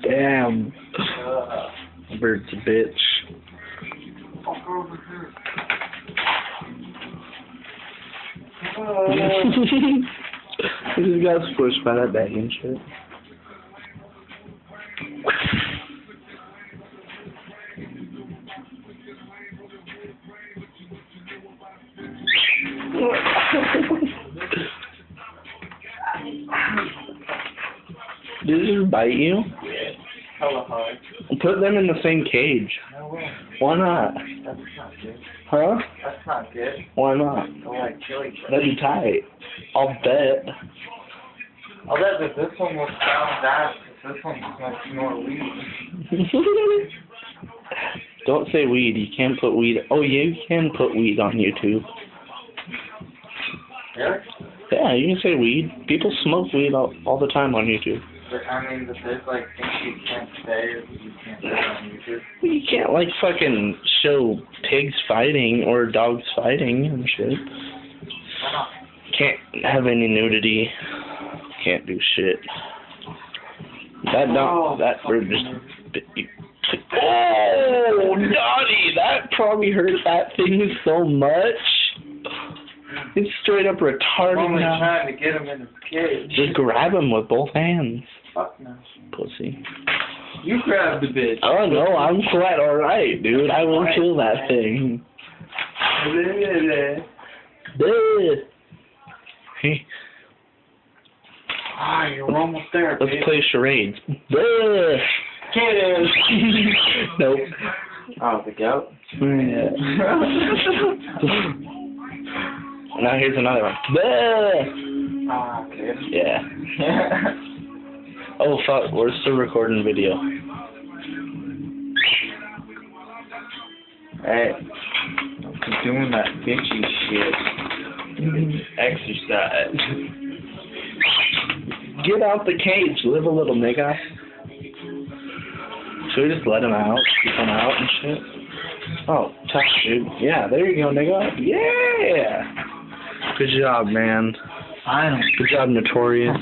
Damn. Bird's a bitch. He just got squished by that bag and shit. Did it just bite you? Hella hard. Put them in the same cage. No way. Why not? That's not good. Huh? That's not good. Why not? They'll like kill each other. That'd be tight. I'll bet. I'll bet that this one will sound that, because this one smokes more weed. Don't say weed. You can't put weed. Oh, yeah, you can put weed on YouTube. Really? Yeah, you can say weed. People smoke weed all the time on YouTube. But I mean, but there's like things you can't say or you can't say on YouTube. You can't, like, fucking show pigs fighting or dogs fighting and shit. Why not? Can't have any nudity. Can't do shit. That bird just bit you. Oh, Donnie, that probably hurt that thing so much. It's straight up retarded I'm only now. trying to get him in his cage. Just grab him with both hands. Fuck no. Pussy. You grabbed the bitch. Oh no, I'm quite alright, dude. I will kill that thing. Hey, Ah, you're almost there, let's bitch. play charades. Get it. Nope. Oh, the goat? Yeah. Now here's another one. Ah, kid. Yeah. Oh fuck, we're still recording video. Hey, I'm doing that bitchy shit. Exercise. Get out the cage, live a little, nigga. Should we just let him out? Keep him out and shit? Oh, tough, dude. Yeah, there you go, nigga. Yeah! Good job, man. I don't. Good job, Notorious.